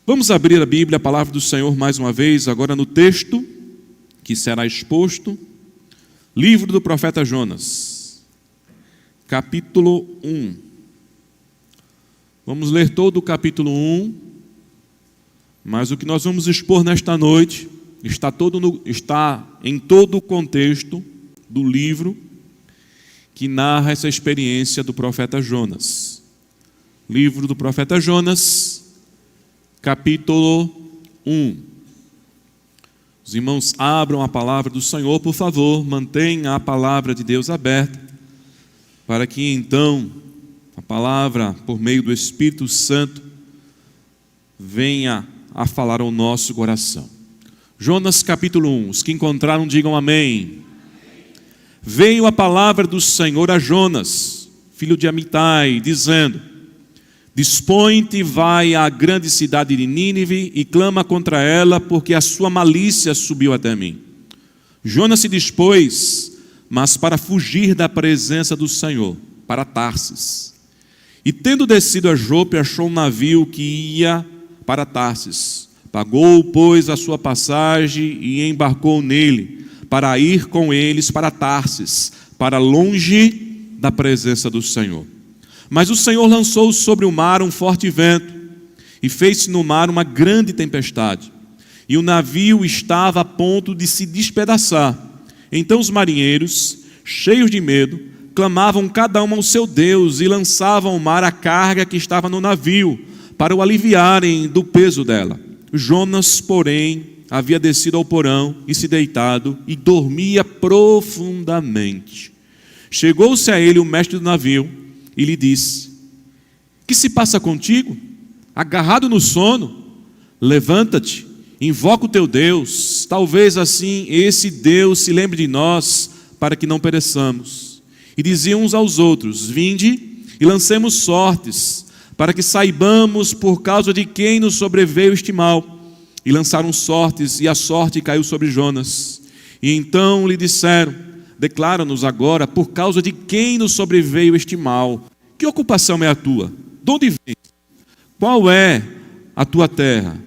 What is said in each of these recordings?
Vamos abrir a Bíblia, a palavra do Senhor mais uma vez, agora no texto que será exposto, livro do profeta Jonas, capítulo 1. Vamos ler todo o capítulo 1, mas o que nós vamos expor nesta noite está em todo o contexto do livro que narra essa experiência do profeta Jonas. Livro do profeta Jonas, capítulo 1. Os irmãos abram a palavra do Senhor, por favor, mantenha a palavra de Deus aberta, para que então a palavra, por meio do Espírito Santo, venha a falar ao nosso coração. Jonas capítulo 1, os que encontraram digam amém. Veio a palavra do Senhor a Jonas, filho de Amitai, dizendo: dispõe-te, vai à grande cidade de Nínive e clama contra ela, porque a sua malícia subiu até mim. Jonas se dispôs, mas para fugir da presença do Senhor, para Tarsis. E tendo descido a Jope, achou um navio que ia para Tarsis. Pagou, pois, a sua passagem e embarcou nele, para ir com eles para Tarsis, para longe da presença do Senhor. Mas o Senhor lançou sobre o mar um forte vento, e fez-se no mar uma grande tempestade, e o navio estava a ponto de se despedaçar. Então os marinheiros, cheios de medo, clamavam cada um ao seu Deus, e lançavam ao mar a carga que estava no navio, para o aliviarem do peso dela. Jonas, porém, havia descido ao porão e se deitado, e dormia profundamente. Chegou-se a ele o mestre do navio, e lhe disse: que se passa contigo? Agarrado no sono? Levanta-te, invoca o teu Deus, talvez assim esse Deus se lembre de nós, para que não pereçamos. E diziam uns aos outros: vinde e lancemos sortes, para que saibamos por causa de quem nos sobreveio este mal. E lançaram sortes, e a sorte caiu sobre Jonas. E então lhe disseram: declara-nos agora por causa de quem nos sobreveio este mal. Que ocupação é a tua? De onde vens? Qual é a tua terra?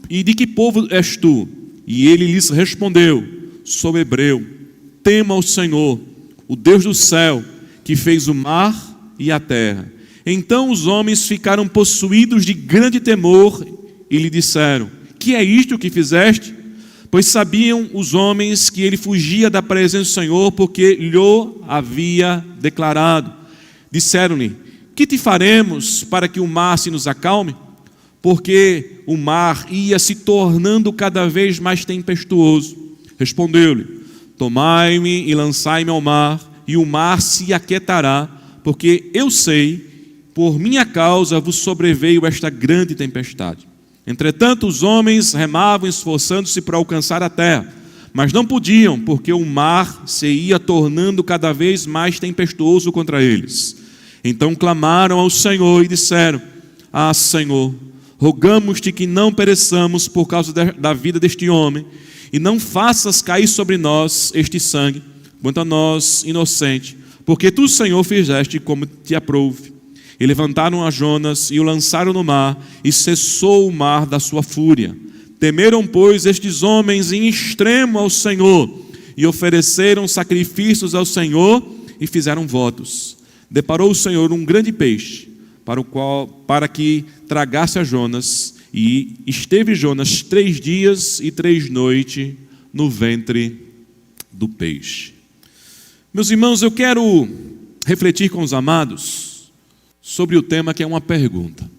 E de que povo és tu? E ele lhes respondeu: sou hebreu. Tema ao Senhor, o Deus do céu, que fez o mar e a terra. Então os homens ficaram possuídos de grande temor e lhe disseram: que é isto que fizeste? Pois sabiam os homens que ele fugia da presença do Senhor, porque lhe havia declarado. Disseram-lhe: que te faremos para que o mar se nos acalme? Porque o mar ia se tornando cada vez mais tempestuoso. Respondeu-lhe: tomai-me e lançai-me ao mar, e o mar se aquietará, porque eu sei, por minha causa vos sobreveio esta grande tempestade. Entretanto, os homens remavam, esforçando-se para alcançar a terra, mas não podiam, porque o mar se ia tornando cada vez mais tempestuoso contra eles. Então clamaram ao Senhor e disseram: ah, Senhor, rogamos-te que não pereçamos por causa da vida deste homem, e não faças cair sobre nós este sangue, quanto a nós, inocente, porque tu, Senhor, fizeste como te aprouve. E levantaram a Jonas e o lançaram no mar, e cessou o mar da sua fúria. Temeram, pois, estes homens em extremo ao Senhor, e ofereceram sacrifícios ao Senhor, e fizeram votos. Deparou o Senhor um grande peixe, para que tragasse a Jonas, e esteve Jonas 3 dias e 3 noites no ventre do peixe. Meus irmãos, eu quero refletir com os amados sobre o tema que é uma pergunta.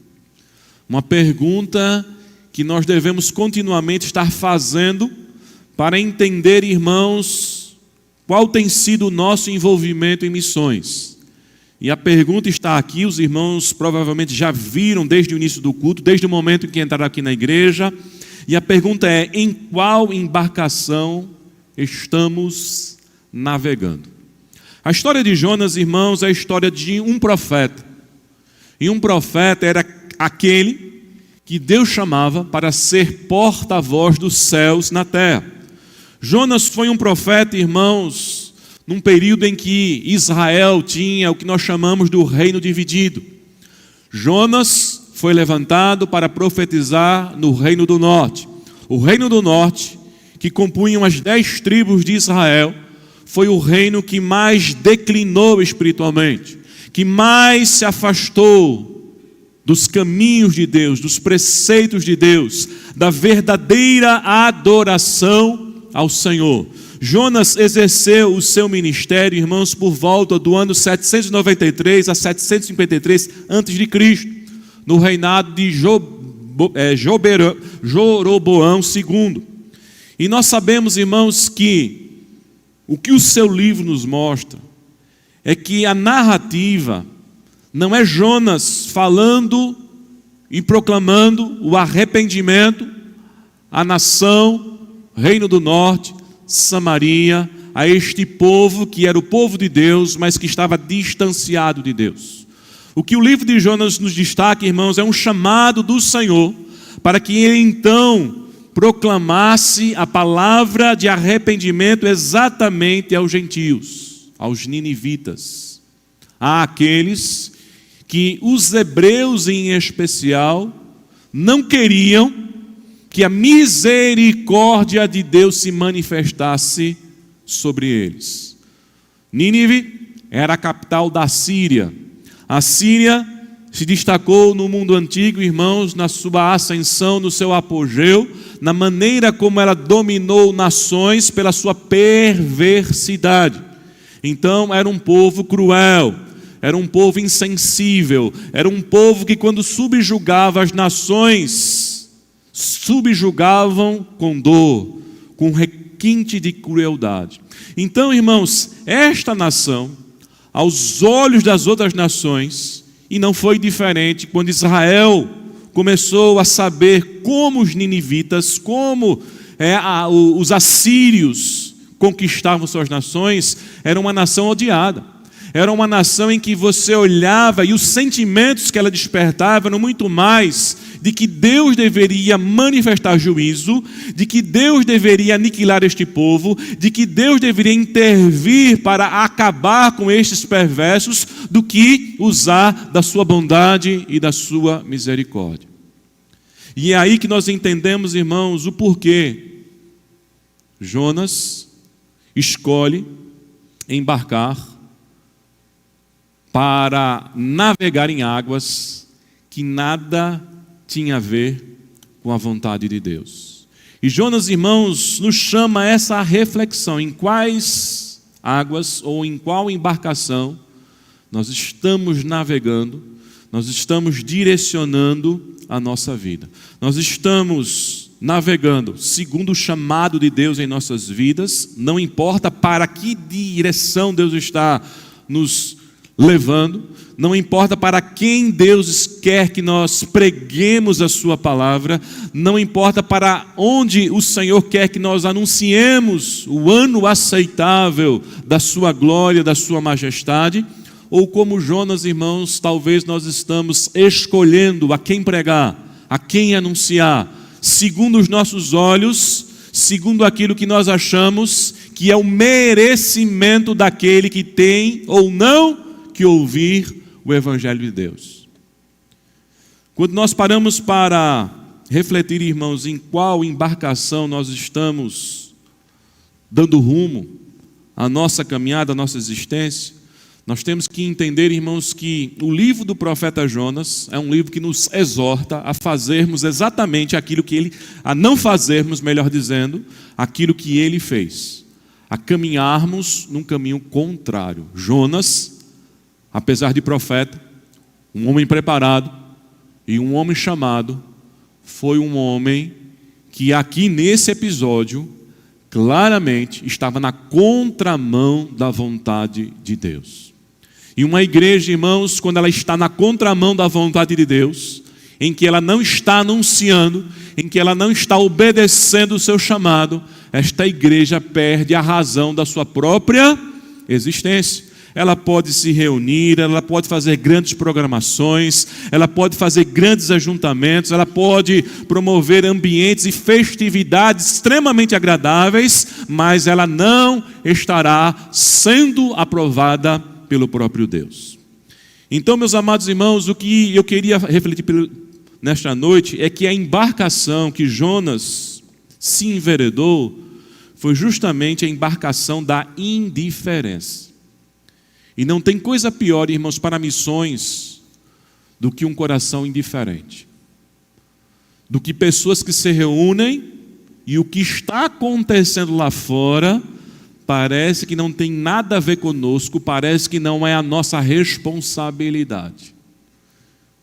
Uma pergunta que nós devemos continuamente estar fazendo para entender, irmãos, qual tem sido o nosso envolvimento em missões. E a pergunta está aqui, os irmãos provavelmente já viram desde o início do culto, desde o momento em que entraram aqui na igreja. E a pergunta é: em qual embarcação estamos navegando? A história de Jonas, irmãos, é a história de um profeta. E um profeta era aquele que Deus chamava para ser porta-voz dos céus na terra. Jonas foi um profeta, irmãos, num período em que Israel tinha o que nós chamamos do reino dividido. Jonas foi levantado para profetizar no Reino do Norte. O Reino do Norte, que compunham as 10 tribos de Israel, foi o reino que mais declinou espiritualmente, que mais se afastou dos caminhos de Deus, dos preceitos de Deus, da verdadeira adoração ao Senhor. Jonas exerceu o seu ministério, irmãos, por volta do ano 793 a 753 a.C., no reinado de Joroboão II. E nós sabemos, irmãos, que o que o seu livro nos mostra é que a narrativa não é Jonas falando e proclamando o arrependimento à nação, Reino do Norte, Samaria, a este povo que era o povo de Deus, mas que estava distanciado de Deus. O que o livro de Jonas nos destaca, irmãos, é um chamado do Senhor para que ele então proclamasse a palavra de arrependimento exatamente aos gentios, aos ninivitas, àqueles que os hebreus em especial não queriam que a misericórdia de Deus se manifestasse sobre eles. Nínive era a capital da Síria. A Síria se destacou no mundo antigo, irmãos, na sua ascensão, no seu apogeu, na maneira como ela dominou nações pela sua perversidade. Então era um povo cruel, era um povo insensível, era um povo que quando subjugava as nações, subjugavam com dor, com requinte de crueldade. Então, irmãos, esta nação, aos olhos das outras nações, e não foi diferente quando Israel começou a saber como os ninivitas, como os assírios conquistavam suas nações, era uma nação odiada. Era uma nação em que você olhava e os sentimentos que ela despertava eram muito mais de que Deus deveria manifestar juízo, de que Deus deveria aniquilar este povo, de que Deus deveria intervir para acabar com estes perversos, do que usar da sua bondade e da sua misericórdia. E é aí que nós entendemos, irmãos, o porquê Jonas escolhe embarcar para navegar em águas que nada tinha a ver com a vontade de Deus. E Jonas, irmãos, nos chama a essa reflexão: em quais águas ou em qual embarcação nós estamos navegando, nós estamos direcionando a nossa vida. Nós estamos navegando segundo o chamado de Deus em nossas vidas, não importa para que direção Deus está nos levando, não importa para quem Deus quer que nós preguemos a sua palavra, não importa para onde o Senhor quer que nós anunciemos o ano aceitável da sua glória, da sua majestade, ou como Jonas, irmãos, talvez nós estamos escolhendo a quem pregar, a quem anunciar, segundo os nossos olhos, segundo aquilo que nós achamos que é o merecimento daquele que tem ou não que ouvir o Evangelho de Deus. Quando nós paramos para refletir, irmãos, em qual embarcação nós estamos dando rumo à nossa caminhada, à nossa existência, nós temos que entender, irmãos, que o livro do profeta Jonas é um livro que nos exorta a fazermos exatamente aquilo que ele, a não fazermos, melhor dizendo, aquilo que ele fez, a caminharmos num caminho contrário. Jonas, apesar de profeta, um homem preparado e um homem chamado, foi um homem que aqui nesse episódio claramente estava na contramão da vontade de Deus. E uma igreja, irmãos, quando ela está na contramão da vontade de Deus, em que ela não está anunciando, em que ela não está obedecendo o seu chamado, esta igreja perde a razão da sua própria existência. Ela pode se reunir, ela pode fazer grandes programações, ela pode fazer grandes ajuntamentos, ela pode promover ambientes e festividades extremamente agradáveis, mas ela não estará sendo aprovada pelo próprio Deus. Então, meus amados irmãos, o que eu queria refletir nesta noite é que a embarcação que Jonas se enveredou foi justamente a embarcação da indiferença. E não tem coisa pior, irmãos, para missões do que um coração indiferente. Do que pessoas que se reúnem e o que está acontecendo lá fora parece que não tem nada a ver conosco, parece que não é a nossa responsabilidade.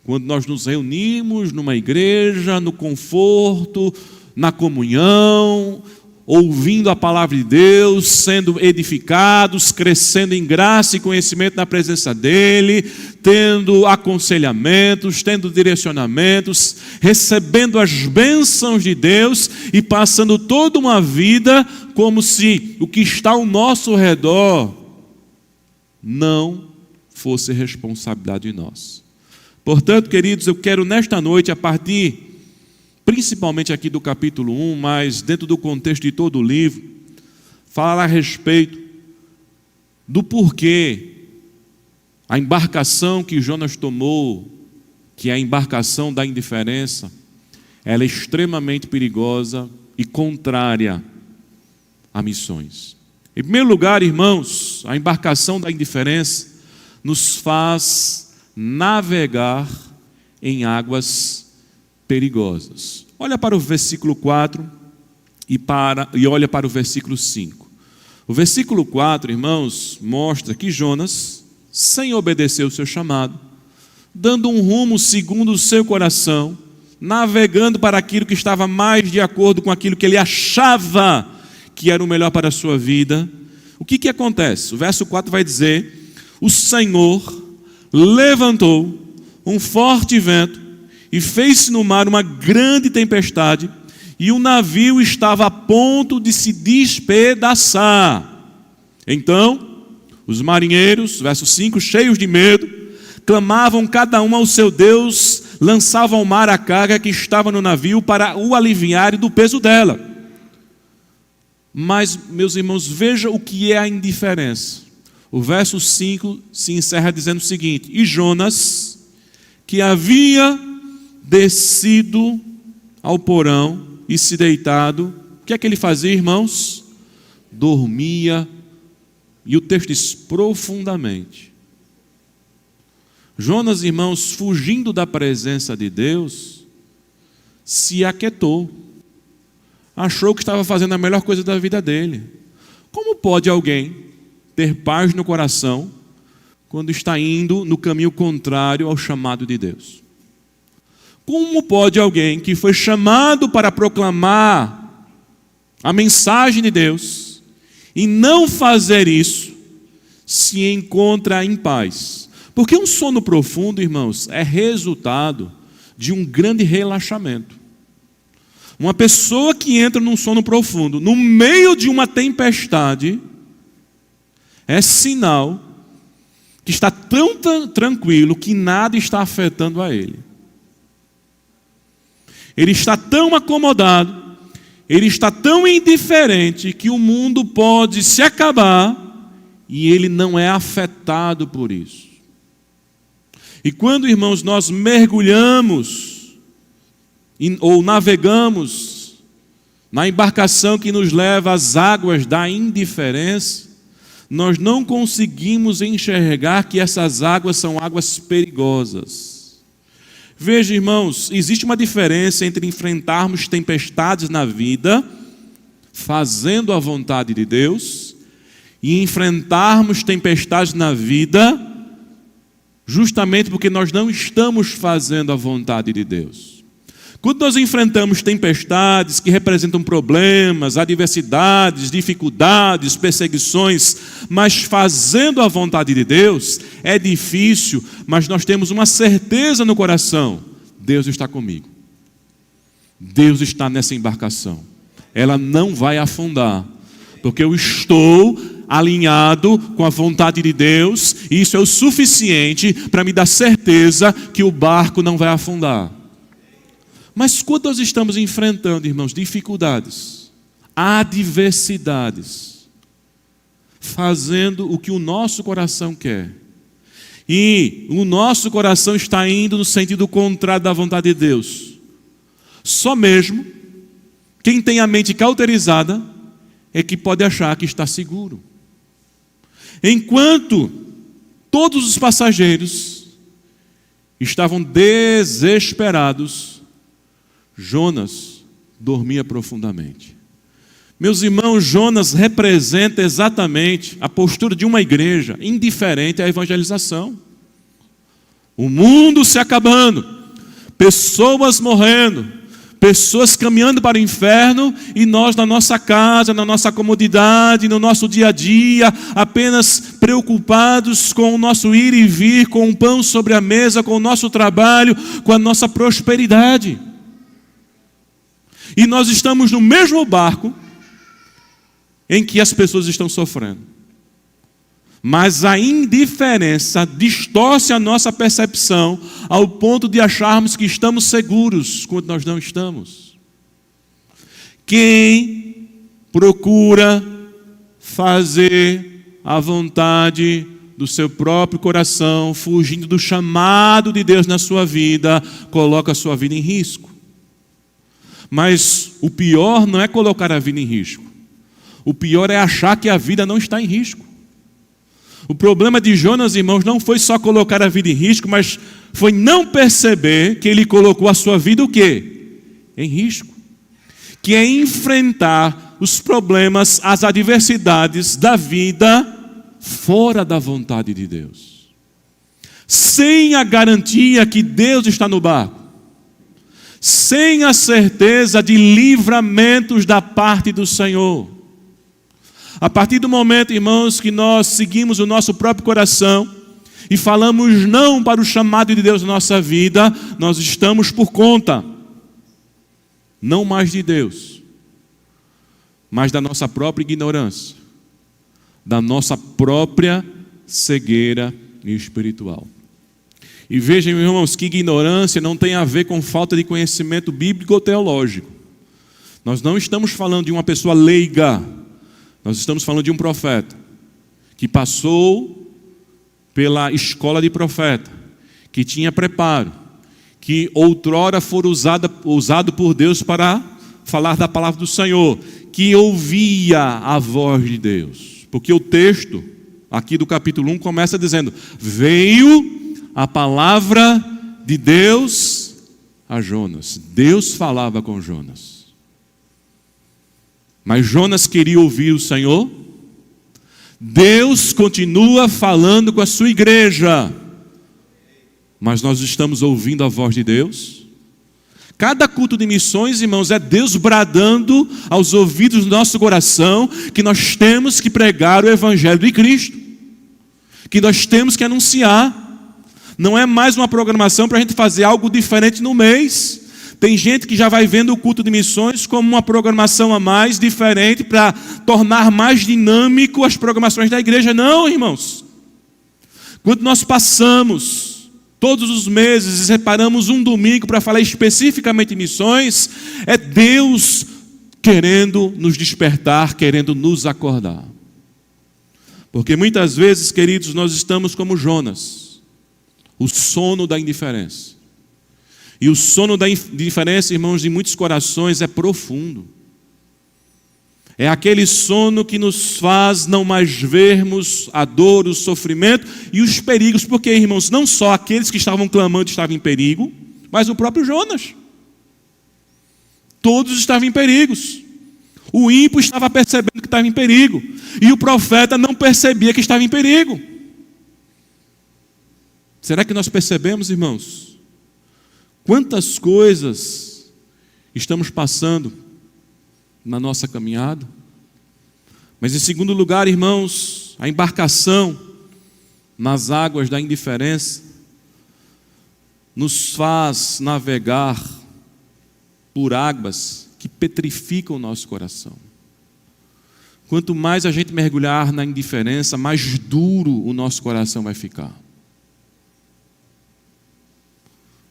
Quando nós nos reunimos numa igreja, no conforto, na comunhão, ouvindo a palavra de Deus, sendo edificados, crescendo em graça e conhecimento na presença dEle, tendo aconselhamentos, tendo direcionamentos, recebendo as bênçãos de Deus e passando toda uma vida como se o que está ao nosso redor não fosse responsabilidade de nós. Portanto, queridos, eu quero nesta noite, a partir principalmente aqui do capítulo 1, mas dentro do contexto de todo o livro, falar a respeito do porquê a embarcação que Jonas tomou, que é a embarcação da indiferença, ela é extremamente perigosa e contrária a missões. Em primeiro lugar, irmãos, a embarcação da indiferença nos faz navegar em águas perigosas. Olha para o versículo 4 e olha para o versículo 5. O versículo 4, irmãos, mostra que Jonas, sem obedecer o seu chamado, dando um rumo segundo o seu coração, navegando para aquilo que estava mais de acordo com aquilo que ele achava que era o melhor para a sua vida, o que acontece? O verso 4 vai dizer: o Senhor levantou um forte vento e fez-se no mar uma grande tempestade, e o navio estava a ponto de se despedaçar. Então, os marinheiros, verso 5, cheios de medo, clamavam cada um ao seu Deus, lançavam ao mar a carga que estava no navio para o aliviar do peso dela. Mas, meus irmãos, veja o que é a indiferença. O verso 5 se encerra dizendo o seguinte: e Jonas, que havia descido ao porão e se deitado, o que é que ele fazia, irmãos? Dormia, e o texto diz profundamente. Jonas, irmãos, fugindo da presença de Deus, se aquietou, achou que estava fazendo a melhor coisa da vida dele. Como pode alguém ter paz no coração quando está indo no caminho contrário ao chamado de Deus? Como pode alguém que foi chamado para proclamar a mensagem de Deus e não fazer isso se encontra em paz? Porque um sono profundo, irmãos, é resultado de um grande relaxamento. Uma pessoa que entra num sono profundo, no meio de uma tempestade, é sinal que está tão tranquilo que nada está afetando a ele. Ele está tão acomodado, ele está tão indiferente que o mundo pode se acabar e ele não é afetado por isso. E quando, irmãos, nós mergulhamos ou navegamos na embarcação que nos leva às águas da indiferença, nós não conseguimos enxergar que essas águas são águas perigosas. Veja, irmãos, existe uma diferença entre enfrentarmos tempestades na vida, fazendo a vontade de Deus, e enfrentarmos tempestades na vida, justamente porque nós não estamos fazendo a vontade de Deus. Quando nós enfrentamos tempestades que representam problemas, adversidades, dificuldades, perseguições, mas fazendo a vontade de Deus, é difícil, mas nós temos uma certeza no coração: Deus está comigo. Deus está nessa embarcação. Ela não vai afundar, porque eu estou alinhado com a vontade de Deus, e isso é o suficiente para me dar certeza que o barco não vai afundar. Mas quando nós estamos enfrentando, irmãos, dificuldades, adversidades, fazendo o que o nosso coração quer, e o nosso coração está indo no sentido contrário da vontade de Deus, só mesmo quem tem a mente cauterizada é que pode achar que está seguro. Enquanto todos os passageiros estavam desesperados, Jonas dormia profundamente. Meus irmãos, Jonas representa exatamente a postura de uma igreja indiferente à evangelização. O mundo se acabando, pessoas morrendo, pessoas caminhando para o inferno, e nós na nossa casa, na nossa comodidade, no nosso dia a dia, apenas preocupados com o nosso ir e vir, com o pão sobre a mesa, com o nosso trabalho, com a nossa prosperidade. E nós estamos no mesmo barco em que as pessoas estão sofrendo. Mas a indiferença distorce a nossa percepção ao ponto de acharmos que estamos seguros quando nós não estamos. Quem procura fazer a vontade do seu próprio coração, fugindo do chamado de Deus na sua vida, coloca a sua vida em risco. Mas o pior não é colocar a vida em risco. O pior é achar que a vida não está em risco. O problema de Jonas, irmãos, não foi só colocar a vida em risco, mas foi não perceber que ele colocou a sua vida o quê? Em risco. Que é enfrentar os problemas, as adversidades da vida fora da vontade de Deus. Sem a garantia que Deus está no barco. Sem a certeza de livramentos da parte do Senhor. A partir do momento, irmãos, que nós seguimos o nosso próprio coração e falamos não para o chamado de Deus na nossa vida, nós estamos por conta, não mais de Deus, mas da nossa própria ignorância, da nossa própria cegueira espiritual. E vejam, irmãos, que ignorância não tem a ver com falta de conhecimento bíblico ou teológico. Nós não estamos falando de uma pessoa leiga. Nós estamos falando de um profeta que passou pela escola de profeta, que tinha preparo, que outrora foi usado por Deus para falar da palavra do Senhor, que ouvia a voz de Deus. Porque o texto aqui do capítulo 1 começa dizendo: veio a palavra de Deus a Jonas. Deus falava com Jonas. Mas Jonas queria ouvir o Senhor. Deus continua falando com a sua igreja. Mas nós estamos ouvindo a voz de Deus. Cada culto de missões, irmãos, é Deus bradando aos ouvidos do nosso coração que nós temos que pregar o Evangelho de Cristo, que nós temos que anunciar. Não é mais uma programação para a gente fazer algo diferente no mês. Tem gente que já vai vendo o culto de missões como uma programação a mais, diferente, para tornar mais dinâmico as programações da igreja. Não, irmãos. Quando nós passamos todos os meses e separamos um domingo para falar especificamente de missões, é Deus querendo nos despertar, querendo nos acordar. Porque muitas vezes, queridos, nós estamos como Jonas, o sono da indiferença. E o sono da indiferença, irmãos, de muitos corações é profundo. É aquele sono que nos faz não mais vermos a dor, o sofrimento e os perigos. Porque, irmãos, não só aqueles que estavam clamando estavam em perigo, mas o próprio Jonas. Todos estavam em perigos. O ímpio estava percebendo que estava em perigo. E o profeta não percebia que estava em perigo. Será que nós percebemos, irmãos? Quantas coisas estamos passando na nossa caminhada? Mas em segundo lugar, irmãos, a embarcação nas águas da indiferença nos faz navegar por águas que petrificam o nosso coração. Quanto mais a gente mergulhar na indiferença, mais duro o nosso coração vai ficar.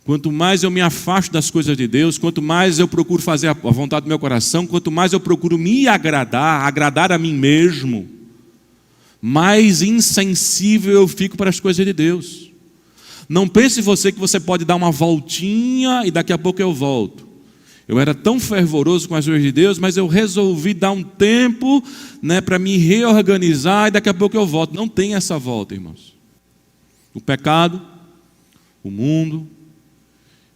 Quanto mais eu me afasto das coisas de Deus, quanto mais eu procuro fazer a vontade do meu coração, quanto mais eu procuro me agradar a mim mesmo, mais insensível eu fico para as coisas de Deus. Não pense você que você pode dar uma voltinha e daqui a pouco eu volto. Eu era tão fervoroso com as coisas de Deus, mas eu resolvi dar um tempo, para me reorganizar e daqui a pouco eu volto. Não tem essa volta, irmãos. O pecado, o mundo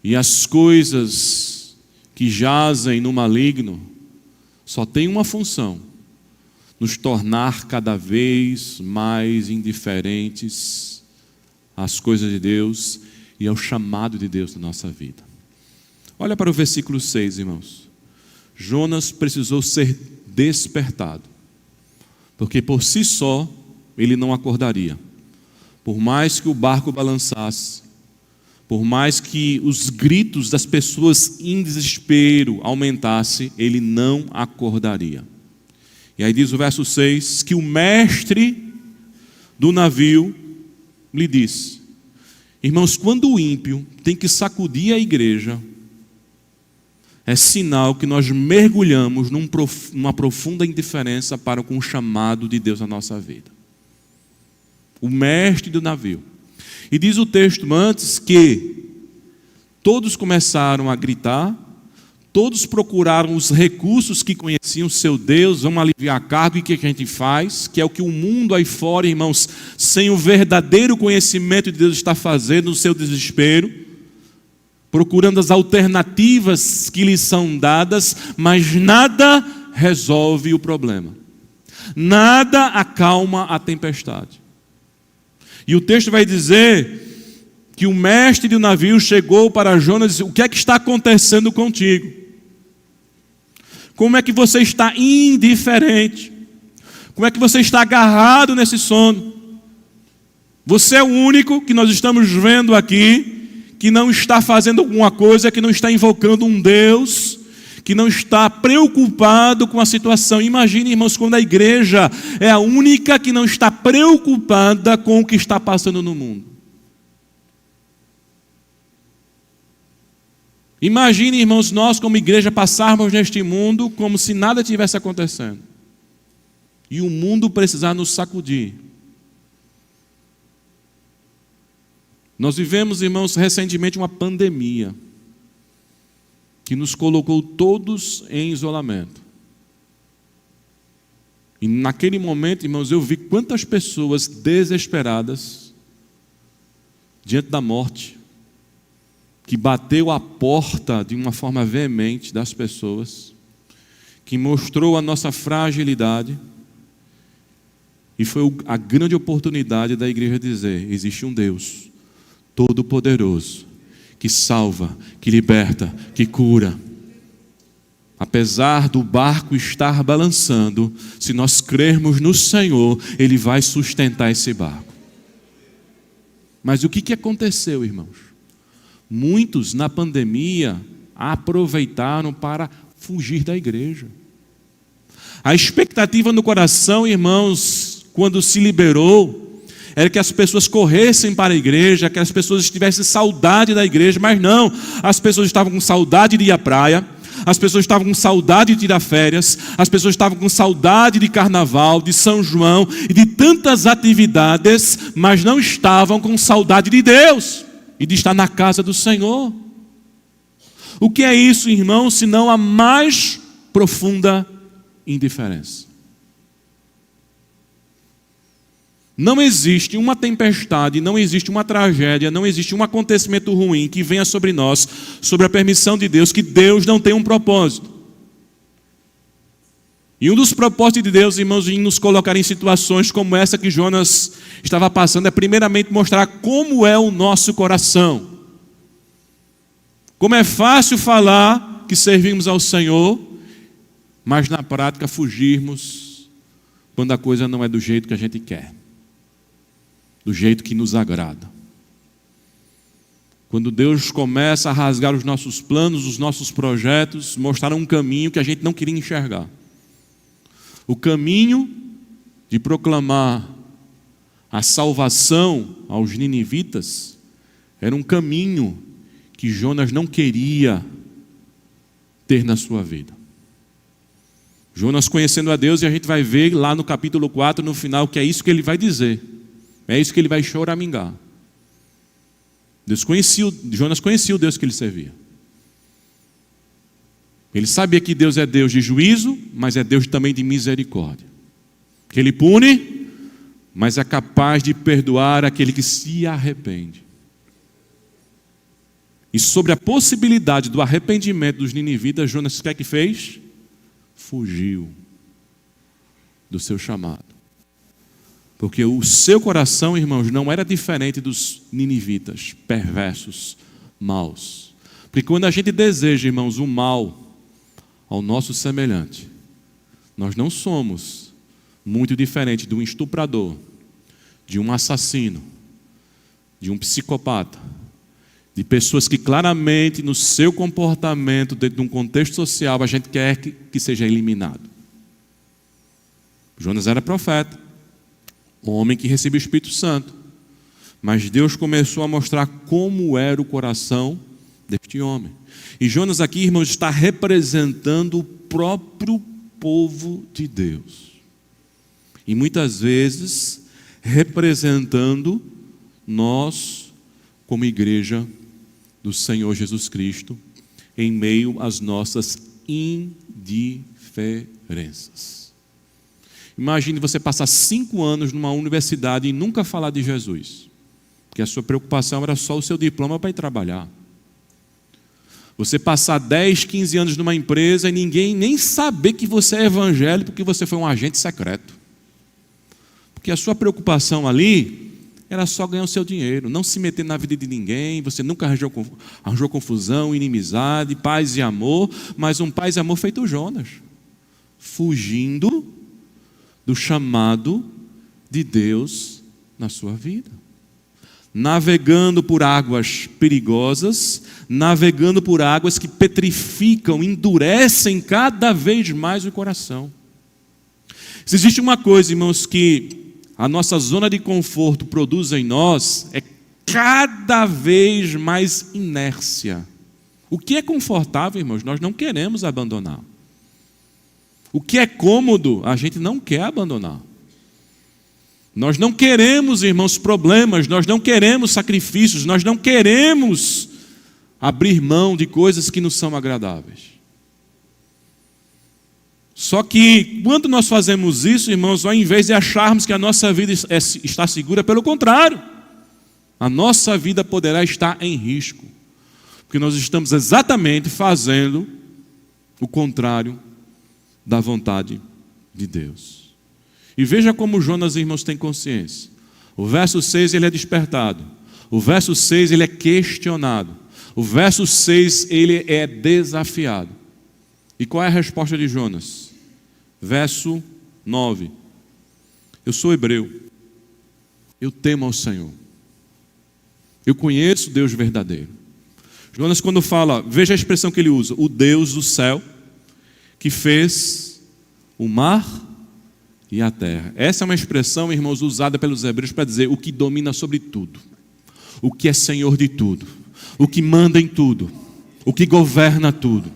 e as coisas que jazem no maligno só tem uma função: nos tornar cada vez mais indiferentes às coisas de Deus e ao chamado de Deus na nossa vida. Olha para o versículo 6, irmãos. Jonas precisou ser despertado, porque por si só ele não acordaria. Por mais que o barco balançasse, por mais que os gritos das pessoas em desespero aumentassem, ele não acordaria. E aí diz o verso 6, que o mestre do navio lhe disse: irmãos, quando o ímpio tem que sacudir a igreja, é sinal que nós mergulhamos numa profunda indiferença para com o chamado de Deus na nossa vida. O mestre do navio. E diz o texto antes que todos começaram a gritar, todos procuraram os recursos que conheciam seu Deus, vamos aliviar a carga, e o que a gente faz? Que é o que o mundo aí fora, irmãos, sem o verdadeiro conhecimento de Deus, está fazendo no seu desespero, procurando as alternativas que lhes são dadas, mas nada resolve o problema. Nada acalma a tempestade. E o texto vai dizer que o mestre do navio chegou para Jonas e disse: o que é que está acontecendo contigo? Como é que você está indiferente? Como é que você está agarrado nesse sono? Você é o único que nós estamos vendo aqui que não está fazendo alguma coisa, que não está invocando um Deus, que não está preocupado com a situação. Imagine, irmãos, quando a igreja é a única que não está preocupada com o que está passando no mundo. Imagine, irmãos, nós como igreja passarmos neste mundo como se nada tivesse acontecendo. E o mundo precisar nos sacudir. Nós vivemos, irmãos, recentemente uma pandemia que nos colocou todos em isolamento. E naquele momento, irmãos, eu vi quantas pessoas desesperadas diante da morte, que bateu a porta de uma forma veemente das pessoas, que mostrou a nossa fragilidade, e foi a grande oportunidade da igreja dizer: existe um Deus Todo-Poderoso, que salva, que liberta, que cura. Apesar do barco estar balançando, se nós crermos no Senhor, Ele vai sustentar esse barco. Mas o que aconteceu, irmãos? Muitos na pandemia aproveitaram para fugir da igreja. A expectativa no coração, irmãos, quando se liberou, era que as pessoas corressem para a igreja, que as pessoas tivessem saudade da igreja, mas não, as pessoas estavam com saudade de ir à praia, as pessoas estavam com saudade de tirar férias, as pessoas estavam com saudade de carnaval, de São João e de tantas atividades, mas não estavam com saudade de Deus e de estar na casa do Senhor. O que é isso, irmão, senão a mais profunda indiferença? Não existe uma tempestade, não existe uma tragédia, não existe um acontecimento ruim que venha sobre nós, sobre a permissão de Deus, que Deus não tem um propósito. E um dos propósitos de Deus, irmãos, em nos colocar em situações como essa que Jonas estava passando, é primeiramente mostrar como é o nosso coração. Como é fácil falar que servimos ao Senhor, mas na prática fugirmos quando a coisa não é do jeito que a gente quer, do jeito que nos agrada. Quando Deus começa a rasgar os nossos planos, os nossos projetos, mostrar um caminho que a gente não queria enxergar. O caminho de proclamar a salvação aos ninivitas era um caminho que Jonas não queria ter na sua vida. Jonas conhecendo a Deus, e a gente vai ver lá no capítulo 4, no final, que é isso que ele vai dizer. É isso que ele vai choramingar. Jonas conhecia o Deus que ele servia. Ele sabia que Deus é Deus de juízo, mas é Deus também de misericórdia. Que Ele pune, mas é capaz de perdoar aquele que se arrepende. E sobre a possibilidade do arrependimento dos ninivitas, Jonas, o que é que fez? Fugiu do seu chamado. Porque o seu coração, irmãos, não era diferente dos ninivitas, perversos, maus. Porque quando a gente deseja, irmãos, o mal ao nosso semelhante, nós não somos muito diferentes de um estuprador, de um assassino, de um psicopata, de pessoas que claramente no seu comportamento, dentro de um contexto social, a gente quer que seja eliminado. Jonas era profeta, um homem que recebeu o Espírito Santo, mas Deus começou a mostrar como era o coração deste homem. E Jonas aqui, irmãos, está representando o próprio povo de Deus. E muitas vezes representando nós como igreja do Senhor Jesus Cristo em meio às nossas indiferenças. Imagine você passar 5 anos numa universidade e nunca falar de Jesus, porque a sua preocupação era só o seu diploma para ir trabalhar. Você passar 10, 15 anos numa empresa e ninguém nem saber que você é evangélico porque você foi um agente secreto. Porque a sua preocupação ali era só ganhar o seu dinheiro, não se meter na vida de ninguém, você nunca arranjou confusão, inimizade, paz e amor, mas um paz e amor feito Jonas, fugindo do chamado de Deus na sua vida. Navegando por águas perigosas, navegando por águas que petrificam, endurecem cada vez mais o coração. Se existe uma coisa, irmãos, que a nossa zona de conforto produz em nós, é cada vez mais inércia. O que é confortável, irmãos, nós não queremos abandonar. O que é cômodo, a gente não quer abandonar. Nós não queremos, irmãos, problemas, nós não queremos sacrifícios, nós não queremos abrir mão de coisas que nos são agradáveis. Só que, quando nós fazemos isso, irmãos, ao invés de acharmos que a nossa vida está segura, pelo contrário, a nossa vida poderá estar em risco, porque nós estamos exatamente fazendo o contrário da vontade de Deus. E veja como Jonas, irmãos, tem consciência. O verso 6 ele é despertado. O verso 6 ele é questionado. O verso 6 ele é desafiado. E qual é a resposta de Jonas? Verso 9. Eu sou hebreu. Eu temo ao Senhor. Eu conheço o Deus verdadeiro. Jonas, quando fala, veja a expressão que ele usa: o Deus do céu, que fez o mar e a terra. Essa é uma expressão, irmãos, usada pelos hebreus para dizer o que domina sobre tudo, o que é Senhor de tudo, o que manda em tudo, o que governa tudo.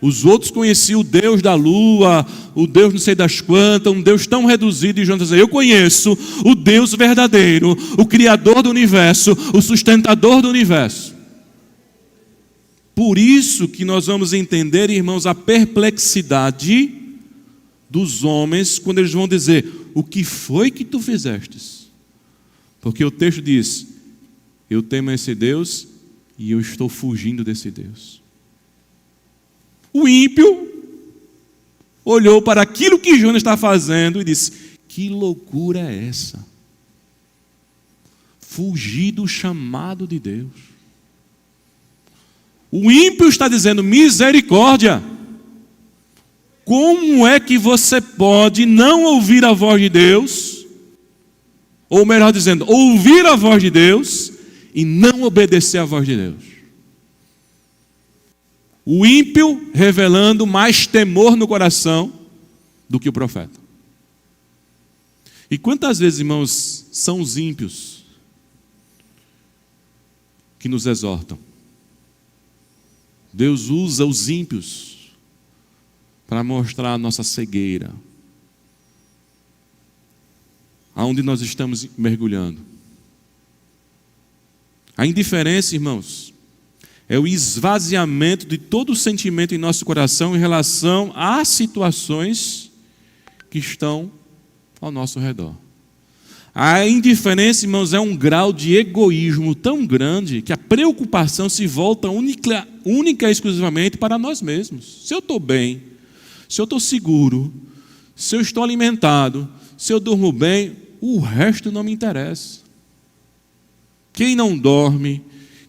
Os outros conheciam o Deus da lua, o Deus não sei das quantas, um Deus tão reduzido, e Jonas diz: eu conheço o Deus verdadeiro, o Criador do universo, o sustentador do universo. Por isso que nós vamos entender, irmãos, a perplexidade dos homens quando eles vão dizer: o que foi que tu fizestes? Porque o texto diz: eu temo esse Deus e eu estou fugindo desse Deus. O ímpio olhou para aquilo que Jonas está fazendo e disse: que loucura é essa? Fugir do chamado de Deus. O ímpio está dizendo: misericórdia. Como é que você pode não ouvir a voz de Deus? Ou melhor dizendo, ouvir a voz de Deus e não obedecer à voz de Deus? O ímpio revelando mais temor no coração do que o profeta. E quantas vezes, irmãos, são os ímpios que nos exortam? Deus usa os ímpios para mostrar a nossa cegueira, aonde nós estamos mergulhando. A indiferença, irmãos, é o esvaziamento de todo o sentimento em nosso coração em relação às situações que estão ao nosso redor. A indiferença, irmãos, é um grau de egoísmo tão grande que a preocupação se volta única e exclusivamente para nós mesmos. Se eu estou bem, se eu estou seguro, se eu estou alimentado, se eu durmo bem, o resto não me interessa. Quem não dorme,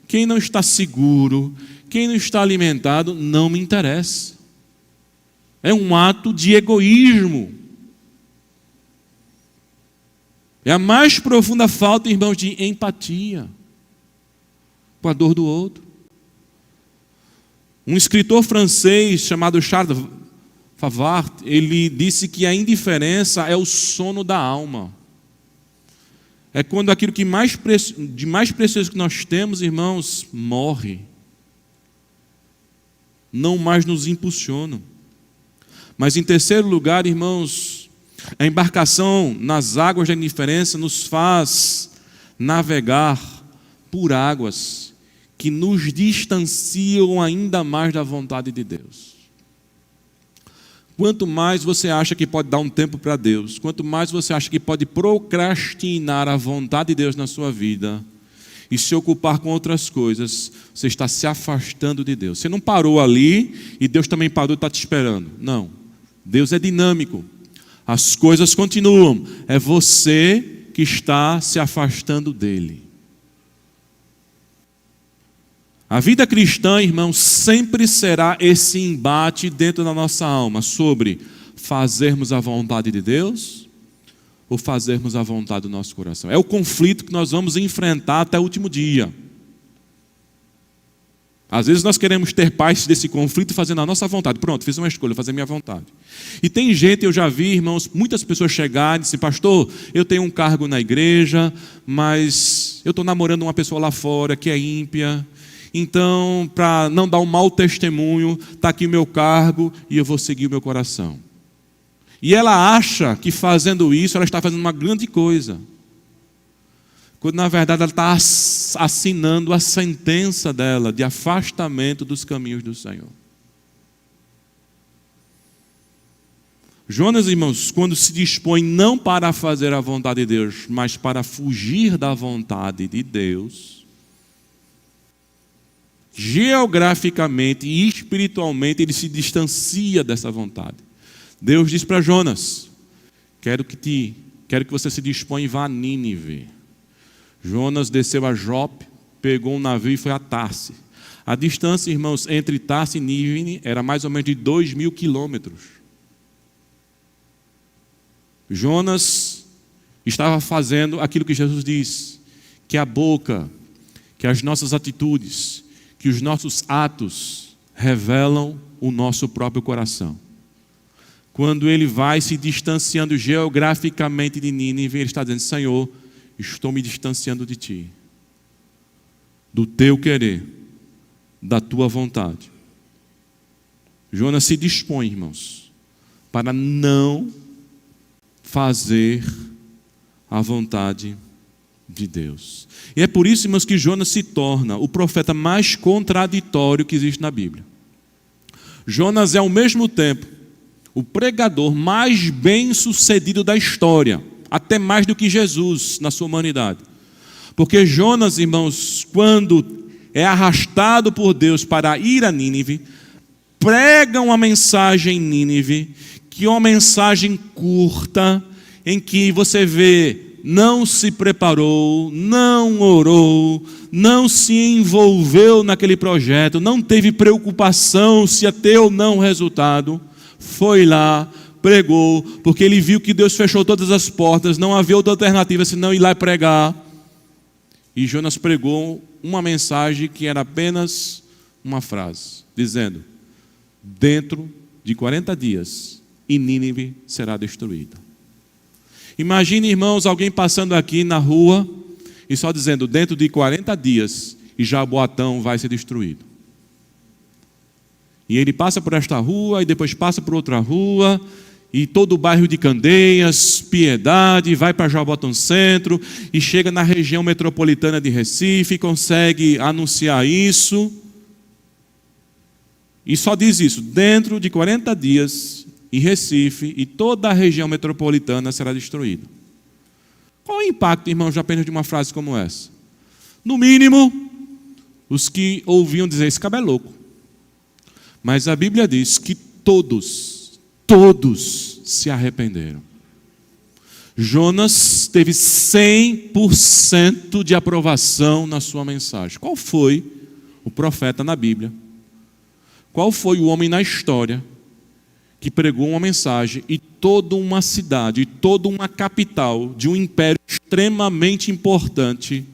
quem não está seguro, quem não está alimentado, não me interessa. É um ato de egoísmo. É a mais profunda falta, irmãos, de empatia com a dor do outro. Um escritor francês chamado Charles Favart, ele disse que a indiferença é o sono da alma. É quando aquilo que de mais precioso que nós temos, irmãos, morre. Não mais nos impulsiona. Mas em terceiro lugar, irmãos, a embarcação nas águas da indiferença nos faz navegar por águas que nos distanciam ainda mais da vontade de Deus. Quanto mais você acha que pode dar um tempo para Deus, quanto mais você acha que pode procrastinar a vontade de Deus na sua vida e se ocupar com outras coisas, você está se afastando de Deus. Você não parou ali e Deus também parou e está te esperando. Não. Deus é dinâmico. As coisas continuam. É você que está se afastando dele. A vida cristã, irmão, sempre será esse embate dentro da nossa alma sobre fazermos a vontade de Deus ou fazermos a vontade do nosso coração. É o conflito que nós vamos enfrentar até o último dia. Às vezes nós queremos ter paz desse conflito fazendo a nossa vontade. Pronto, fiz uma escolha, fazer a minha vontade. E tem gente, eu já vi, irmãos, muitas pessoas chegarem e dizer, pastor, eu tenho um cargo na igreja, mas eu estou namorando uma pessoa lá fora que é ímpia. Então, para não dar um mau testemunho, está aqui o meu cargo e eu vou seguir o meu coração. E ela acha que fazendo isso, ela está fazendo uma grande coisa. Quando na verdade ela está assinando a sentença dela de afastamento dos caminhos do Senhor. Jonas, irmãos, quando se dispõe não para fazer a vontade de Deus, mas para fugir da vontade de Deus, geograficamente e espiritualmente ele se distancia dessa vontade. Deus diz para Jonas, quero que você se disponha e vá a Nínive. Jonas desceu a Jope, pegou um navio e foi a Tarse. A distância, irmãos, entre Tarse e Nínive era mais ou menos de 2.000 quilômetros. Jonas estava fazendo aquilo que Jesus diz, que a boca, que as nossas atitudes, que os nossos atos revelam o nosso próprio coração. Quando ele vai se distanciando geograficamente de Nínive, ele está dizendo, Senhor, estou me distanciando de Ti, do Teu querer, da Tua vontade. Jonas se dispõe, irmãos, para não fazer a vontade de Deus. E é por isso, irmãos, que Jonas se torna o profeta mais contraditório que existe na Bíblia. Jonas é ao mesmo tempo o pregador mais bem sucedido da história, até mais do que Jesus na sua humanidade. Porque Jonas, irmãos, quando é arrastado por Deus para ir a Nínive, prega uma mensagem em Nínive, que é uma mensagem curta, em que você vê, não se preparou, não orou, não se envolveu naquele projeto, não teve preocupação se ia ter ou não resultado, foi lá, pregou, porque ele viu que Deus fechou todas as portas, não havia outra alternativa senão ir lá e pregar. E Jonas pregou uma mensagem que era apenas uma frase, dizendo, dentro de 40 dias, e Nínive será destruída. Imagine, irmãos, alguém passando aqui na rua e só dizendo, dentro de 40 dias, e Jaboatão vai ser destruído. E ele passa por esta rua, e depois passa por outra rua, e todo o bairro de Candeias, Piedade, vai para Jabotão Centro e chega na região metropolitana de Recife, consegue anunciar isso e só diz isso: dentro de 40 dias em Recife e toda a região metropolitana será destruída. Qual o impacto, irmãos, apenas de uma frase como essa? No mínimo, os que ouviam dizer: esse cabo é louco. Mas a Bíblia diz que todos se arrependeram. Jonas teve 100% de aprovação na sua mensagem. Qual foi o profeta na Bíblia? Qual foi o homem na história que pregou uma mensagem e toda uma cidade, e toda uma capital de um império extremamente importante,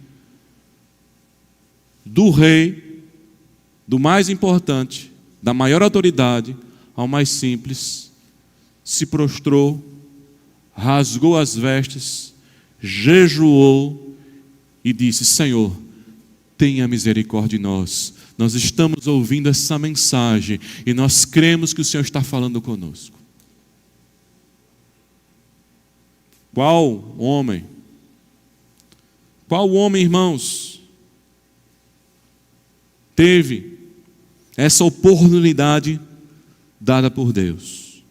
do rei, do mais importante, da maior autoridade, ao mais simples, se prostrou, rasgou as vestes, jejuou e disse: Senhor, tenha misericórdia de nós. Nós estamos ouvindo essa mensagem e nós cremos que o Senhor está falando conosco. Qual homem, irmãos, teve essa oportunidade dada por Deus?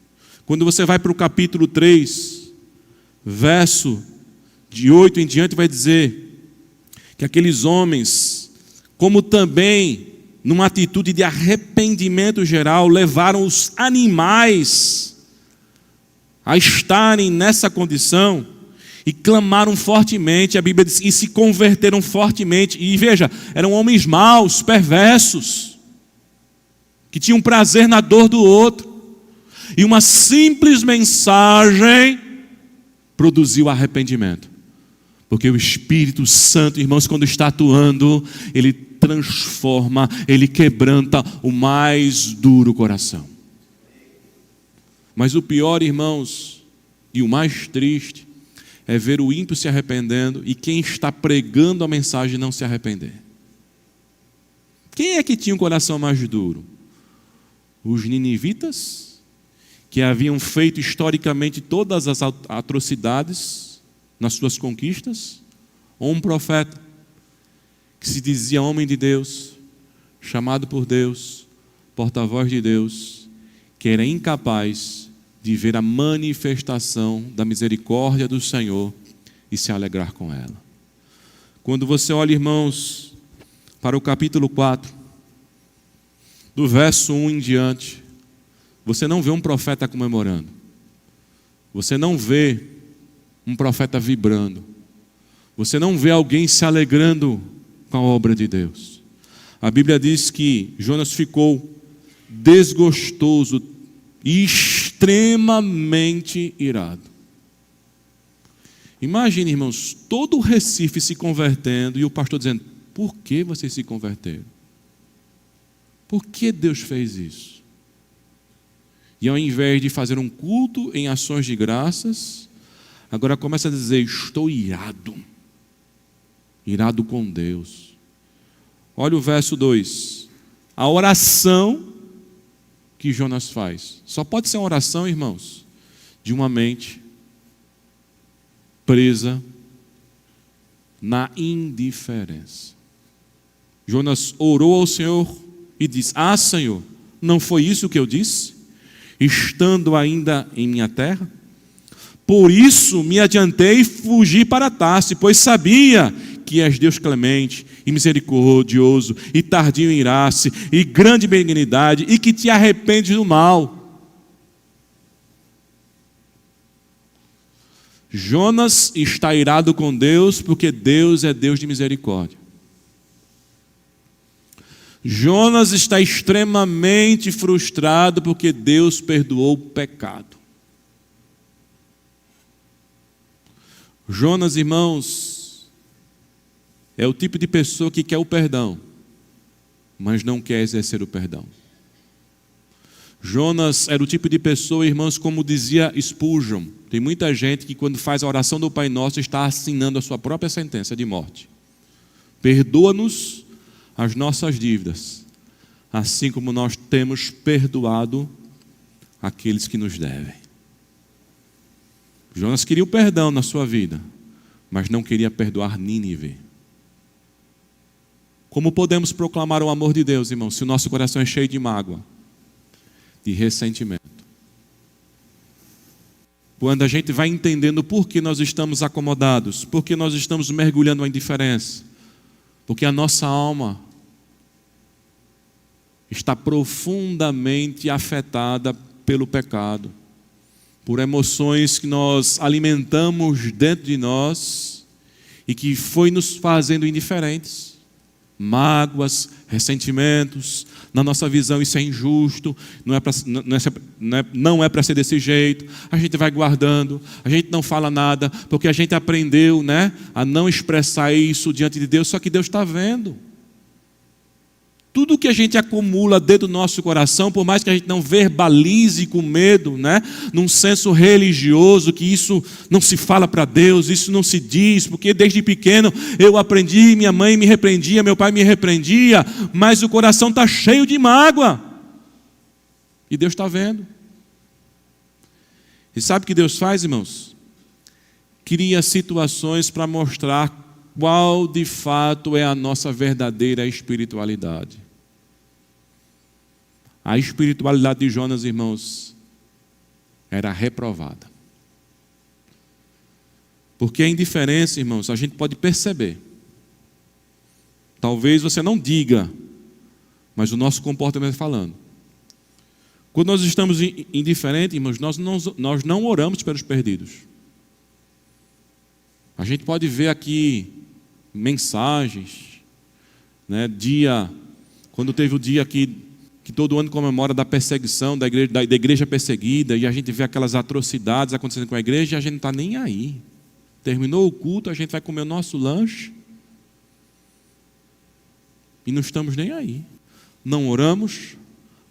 Quando você vai para o capítulo 3, verso de 8 em diante, vai dizer que aqueles homens, como também numa atitude de arrependimento geral, levaram os animais a estarem nessa condição e clamaram fortemente, a Bíblia diz, e se converteram fortemente. E veja, eram homens maus, perversos, que tinham prazer na dor do outro. E uma simples mensagem produziu arrependimento. Porque o Espírito Santo, irmãos, quando está atuando, ele transforma, ele quebranta o mais duro coração. Mas o pior, irmãos, e o mais triste, é ver o ímpio se arrependendo e quem está pregando a mensagem não se arrepender. Quem é que tinha um coração mais duro? Os ninivitas, que haviam feito historicamente todas as atrocidades nas suas conquistas, ou um profeta que se dizia homem de Deus, chamado por Deus, porta-voz de Deus, que era incapaz de ver a manifestação da misericórdia do Senhor e se alegrar com ela. Quando você olha, irmãos, para o capítulo 4, do verso 1 em diante, você não vê um profeta comemorando. Você não vê um profeta vibrando. Você não vê alguém se alegrando com a obra de Deus. A Bíblia diz que Jonas ficou desgostoso e extremamente irado. Imagine, irmãos, todo o Recife se convertendo e o pastor dizendo: por que vocês se converteram? Por que Deus fez isso? E ao invés de fazer um culto em ações de graças, agora começa a dizer: estou irado. Irado com Deus. Olha o verso 2. A oração que Jonas faz. Só pode ser uma oração, irmãos, de uma mente presa na indiferença. Jonas orou ao Senhor e disse: ah, Senhor, não foi isso que eu disse? Estando ainda em minha terra? Por isso me adiantei e fugi para Tarse, pois sabia que és Deus clemente e misericordioso e tardio em irar-se e grande benignidade e que te arrependes do mal. Jonas está irado com Deus porque Deus é Deus de misericórdia. Jonas está extremamente frustrado porque Deus perdoou o pecado. Jonas, irmãos, é o tipo de pessoa que quer o perdão, mas não quer exercer o perdão. Jonas era o tipo de pessoa, irmãos, como dizia Spurgeon. Tem muita gente que quando faz a oração do Pai Nosso está assinando a sua própria sentença de morte. Perdoa-nos as nossas dívidas, assim como nós temos perdoado aqueles que nos devem. Jonas queria o perdão na sua vida, mas não queria perdoar Nínive. Como podemos proclamar o amor de Deus, irmãos, se o nosso coração é cheio de mágoa, de ressentimento? Quando a gente vai entendendo por que nós estamos acomodados, por que nós estamos mergulhando na indiferença, porque a nossa alma está profundamente afetada pelo pecado, por emoções que nós alimentamos dentro de nós e que foi nos fazendo indiferentes. Mágoas, ressentimentos, na nossa visão isso é injusto, não é para ser desse jeito, a gente vai guardando, a gente não fala nada, porque a gente aprendeu, a não expressar isso diante de Deus, só que Deus está vendo. Tudo que a gente acumula dentro do nosso coração, por mais que a gente não verbalize com medo, num senso religioso, que isso não se fala para Deus, isso não se diz, porque desde pequeno eu aprendi, minha mãe me repreendia, meu pai me repreendia, mas o coração está cheio de mágoa. E Deus está vendo. E sabe o que Deus faz, irmãos? Cria situações para mostrar qual de fato é a nossa verdadeira espiritualidade. A espiritualidade de Jonas, irmãos, era reprovada. Porque a indiferença, irmãos, a gente pode perceber. Talvez você não diga, mas o nosso comportamento está falando. Quando nós estamos indiferentes, irmãos, nós não oramos pelos perdidos. A gente pode ver aqui mensagens, quando teve o dia que todo ano comemora da perseguição da igreja perseguida, e a gente vê aquelas atrocidades acontecendo com a igreja, e a gente não está nem aí. Terminou o culto, a gente vai comer o nosso lanche, e não estamos nem aí. Não oramos,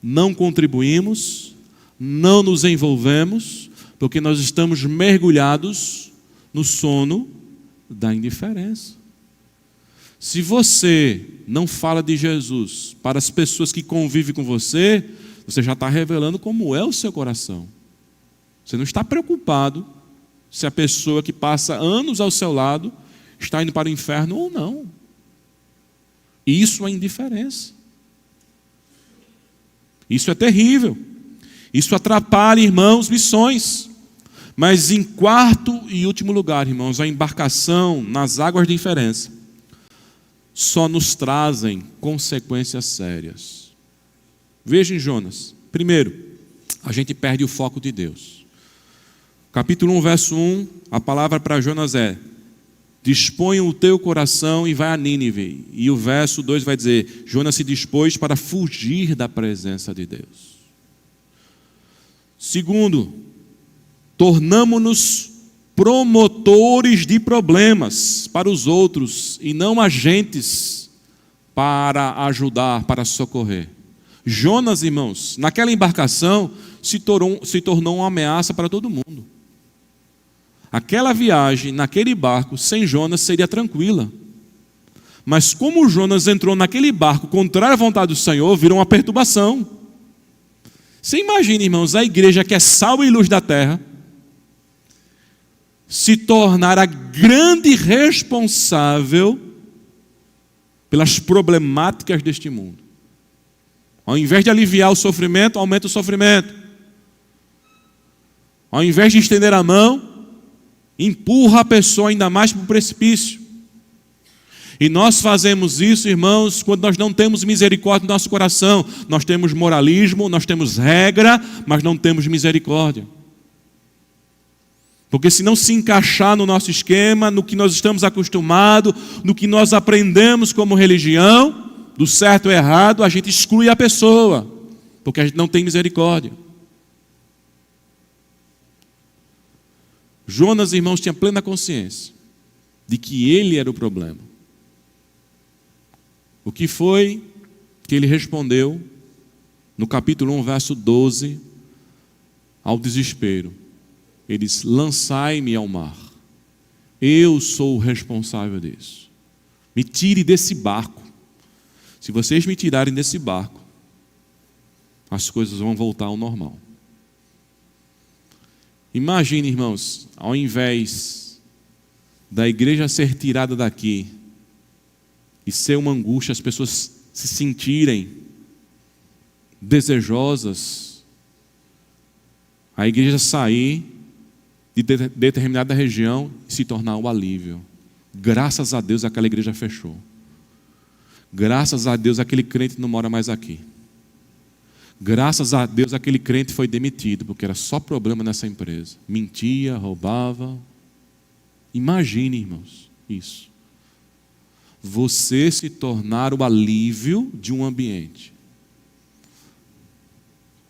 não contribuímos, não nos envolvemos, porque nós estamos mergulhados no sono da indiferença. Se você não fala de Jesus para as pessoas que convivem com você, você já está revelando como é o seu coração. Você não está preocupado se a pessoa que passa anos ao seu lado está indo para o inferno ou não. Isso é indiferença. Isso é terrível. Isso atrapalha, irmãos, missões. Mas em quarto e último lugar, irmãos, a embarcação nas águas de indiferença só nos trazem consequências sérias. Veja em Jonas. Primeiro, a gente perde o foco de Deus. Capítulo 1, verso 1, a palavra para Jonas é: disponha o teu coração e vai a Nínive. E o verso 2 vai dizer: Jonas se dispôs para fugir da presença de Deus. Segundo, tornamo-nos promotores de problemas para os outros e não agentes para ajudar, para socorrer. Jonas, irmãos, naquela embarcação se tornou uma ameaça para todo mundo. Aquela viagem naquele barco sem Jonas seria tranquila. Mas como Jonas entrou naquele barco contrário à vontade do Senhor, virou uma perturbação. Você imagina, irmãos, a igreja que é sal e luz da terra se tornar a grande responsável pelas problemáticas deste mundo. Ao invés de aliviar o sofrimento, aumenta o sofrimento. Ao invés de estender a mão, empurra a pessoa ainda mais para o precipício. E nós fazemos isso, irmãos, quando nós não temos misericórdia no nosso coração. Nós temos moralismo, nós temos regra, mas não temos misericórdia. Porque se não se encaixar no nosso esquema, no que nós estamos acostumados, no que nós aprendemos como religião, do certo ou errado, a gente exclui a pessoa, porque a gente não tem misericórdia. Jonas, irmãos, tinha plena consciência de que ele era o problema. O que foi que ele respondeu no capítulo 1, verso 12, ao desespero? Ele diz: lançai-me ao mar. Eu sou o responsável disso. Me tire desse barco. Se vocês me tirarem desse barco, as coisas vão voltar ao normal. Imagine, irmãos, ao invés da igreja ser tirada daqui e ser uma angústia, as pessoas se sentirem desejosas, a igreja sair de determinada região e se tornar um alívio. Graças a Deus aquela igreja fechou. Graças a Deus aquele crente não mora mais aqui. Graças a Deus aquele crente foi demitido, porque era só problema nessa empresa. Mentia, roubava. Imagine, irmãos, isso. Você se tornar o alívio de um ambiente.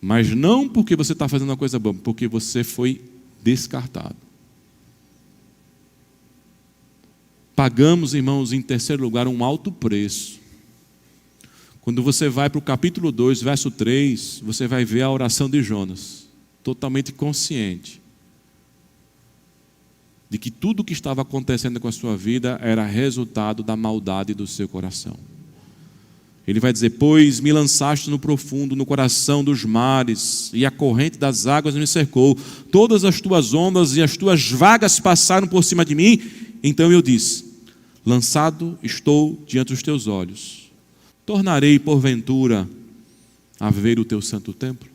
Mas não porque você está fazendo uma coisa boa, porque você foi descartado. Pagamos, irmãos, em terceiro lugar, um alto preço. Quando você vai para o capítulo 2, verso 3, você vai ver a oração de Jonas, totalmente consciente de que tudo o que estava acontecendo com a sua vida era resultado da maldade do seu coração. Ele vai dizer: pois me lançaste no profundo, no coração dos mares, e a corrente das águas me cercou. Todas as tuas ondas e as tuas vagas passaram por cima de mim. Então eu disse: lançado estou diante dos teus olhos. Tornarei porventura a ver o teu santo templo?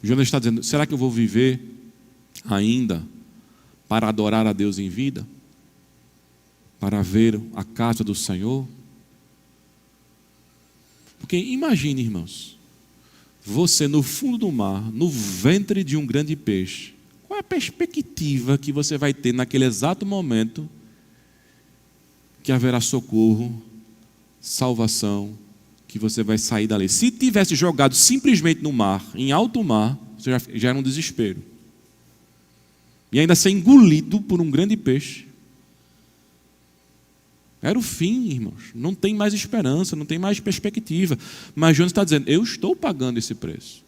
Jonas está dizendo: será que eu vou viver ainda para adorar a Deus em vida? Para ver a casa do Senhor? Porque imagine, irmãos, você no fundo do mar, no ventre de um grande peixe. Qual é a perspectiva que você vai ter naquele exato momento que haverá socorro, salvação, que você vai sair dali? Se tivesse jogado simplesmente no mar, em alto mar, você já era um desespero. E ainda ser engolido por um grande peixe. Era o fim, irmãos. Não tem mais esperança, não tem mais perspectiva. Mas Jonas está dizendo: eu estou pagando esse preço.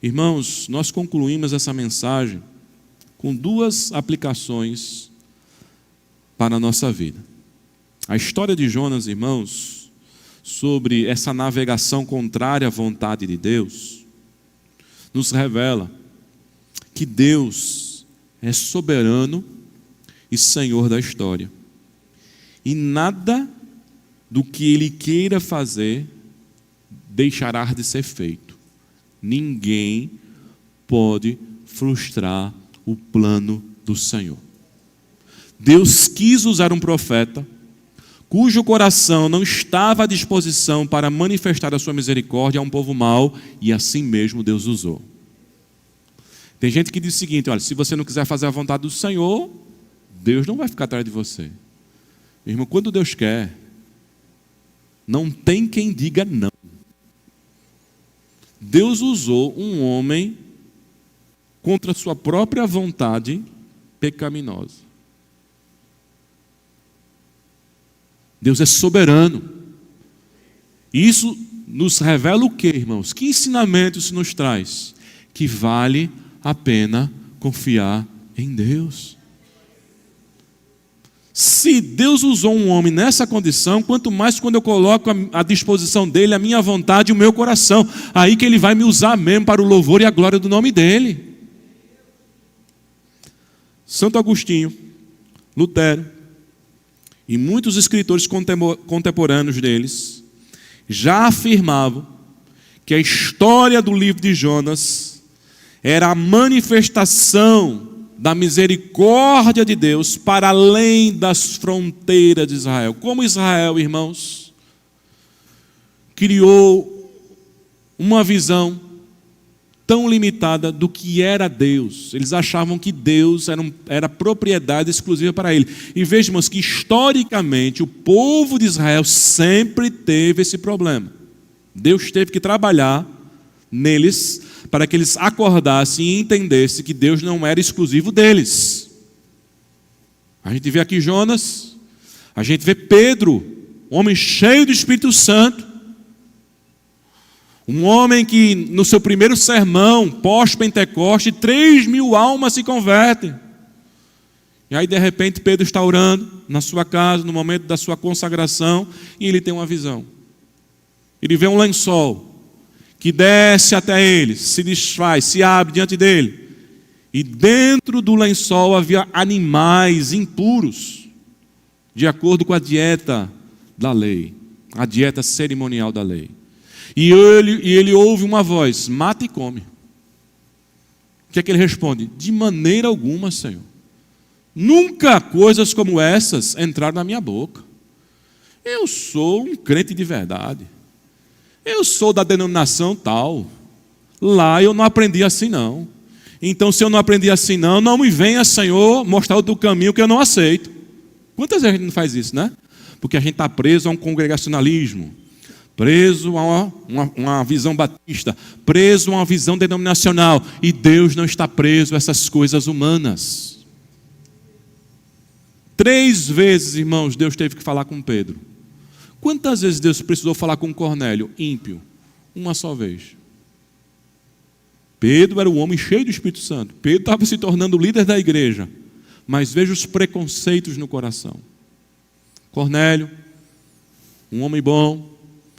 Irmãos, nós concluímos essa mensagem com duas aplicações para a nossa vida. A história de Jonas, irmãos, sobre essa navegação contrária à vontade de Deus, nos revela que Deus é soberano e Senhor da história. E nada do que Ele queira fazer deixará de ser feito. Ninguém pode frustrar o plano do Senhor. Deus quis usar um profeta cujo coração não estava à disposição para manifestar a sua misericórdia a um povo mau, e assim mesmo Deus usou. Tem gente que diz o seguinte: olha, se você não quiser fazer a vontade do Senhor, Deus não vai ficar atrás de você. Meu irmão, quando Deus quer, não tem quem diga não. Deus usou um homem contra sua própria vontade pecaminosa. Deus é soberano. Isso nos revela o quê, irmãos? Que ensinamento isso nos traz? Que vale a pena confiar em Deus. Se Deus usou um homem nessa condição, quanto mais quando eu coloco à disposição dele a minha vontade e o meu coração, aí que ele vai me usar mesmo para o louvor e a glória do nome dele. Santo Agostinho, Lutero e muitos escritores contemporâneos deles já afirmavam que a história do livro de Jonas era a manifestação da misericórdia de Deus para além das fronteiras de Israel. Como Israel, irmãos, criou uma visão tão limitada do que era Deus. Eles achavam que Deus era propriedade exclusiva para ele. E vejamos que historicamente o povo de Israel sempre teve esse problema. Deus teve que trabalhar neles para que eles acordassem e entendessem que Deus não era exclusivo deles. A gente vê aqui Jonas, a gente vê Pedro, homem cheio do Espírito Santo, um homem que no seu primeiro sermão, pós-Pentecoste, 3.000 almas se convertem. E aí de repente Pedro está orando na sua casa, no momento da sua consagração, e ele tem uma visão. Ele vê um lençol que desce até ele, se desfaz, se abre diante dele. E dentro do lençol havia animais impuros, de acordo com a dieta da lei, a dieta cerimonial da lei. E ele ouve uma voz: mata e come. O que é que ele responde? De maneira alguma, Senhor. Nunca coisas como essas entraram na minha boca. Eu sou um crente de verdade. Eu sou da denominação tal. Lá eu não aprendi assim não. Então se eu não aprendi assim não me venha, Senhor, mostrar outro caminho que eu não aceito. Quantas vezes a gente não faz isso, né? Porque a gente está preso a um congregacionalismo, preso a uma visão batista, preso a uma visão denominacional. E Deus não está preso a essas coisas humanas. 3 vezes, irmãos, Deus teve que falar com Pedro. Quantas vezes Deus precisou falar com Cornélio, ímpio? Uma só vez. Pedro era um homem cheio do Espírito Santo. Pedro estava se tornando líder da igreja. Mas veja os preconceitos no coração. Cornélio, um homem bom,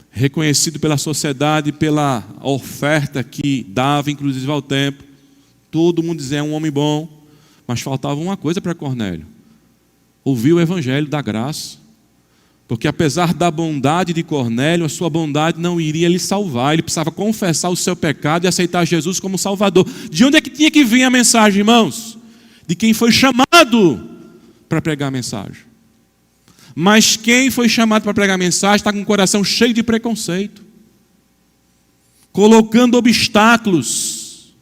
reconhecido pela sociedade, pela oferta que dava, inclusive ao templo. Todo mundo dizia, é um homem bom. Mas faltava uma coisa para Cornélio: ouvir o evangelho da graça. Porque apesar da bondade de Cornélio, a sua bondade não iria lhe salvar. Ele precisava confessar o seu pecado e aceitar Jesus como Salvador. De onde é que tinha que vir a mensagem, irmãos? De quem foi chamado para pregar a mensagem. Mas quem foi chamado para pregar a mensagem está com o coração cheio de preconceito, colocando obstáculos.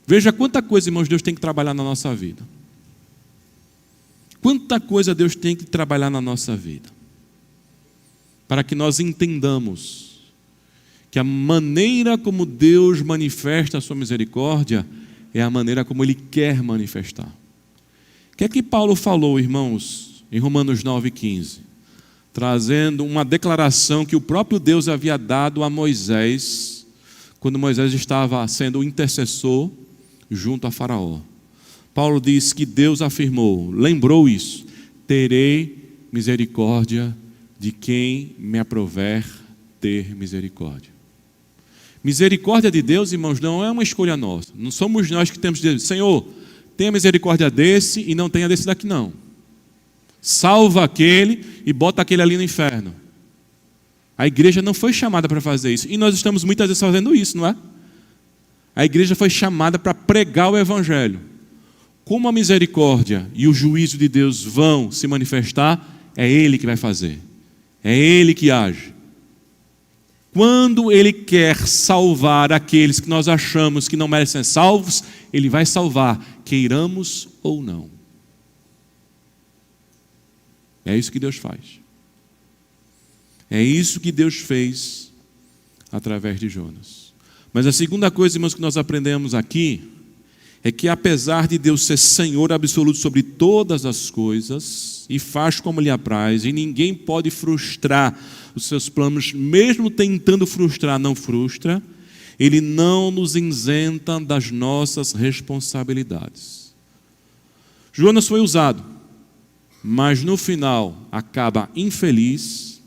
Veja quanta coisa, irmãos, Deus tem que trabalhar na nossa vida. Quanta coisa Deus tem que trabalhar na nossa vida, para que nós entendamos que a maneira como Deus manifesta a sua misericórdia é a maneira como Ele quer manifestar. O que é que Paulo falou, irmãos, em Romanos 9,15? Trazendo uma declaração que o próprio Deus havia dado a Moisés, quando Moisés estava sendo o intercessor junto a Faraó. Paulo diz que Deus afirmou, lembrou isso: terei misericórdia de quem me aprover ter misericórdia. Misericórdia de Deus, irmãos, não é uma escolha nossa. Não somos nós que temos que dizer, Senhor, tenha misericórdia desse e não tenha desse daqui não. Salva aquele e bota aquele ali no inferno. A igreja não foi chamada para fazer isso. E nós estamos muitas vezes fazendo isso, não é? A igreja foi chamada para pregar o evangelho. Como a misericórdia e o juízo de Deus vão se manifestar, é Ele que vai fazer. É Ele que age. Quando Ele quer salvar aqueles que nós achamos que não merecem ser salvos, Ele vai salvar, queiramos ou não. É isso que Deus faz. É isso que Deus fez através de Jonas. Mas a segunda coisa, irmãos, que nós aprendemos aqui é que apesar de Deus ser Senhor absoluto sobre todas as coisas e faz como lhe apraz, e ninguém pode frustrar os seus planos, mesmo tentando frustrar, não frustra, Ele não nos isenta das nossas responsabilidades. Jonas foi usado, mas no final acaba infeliz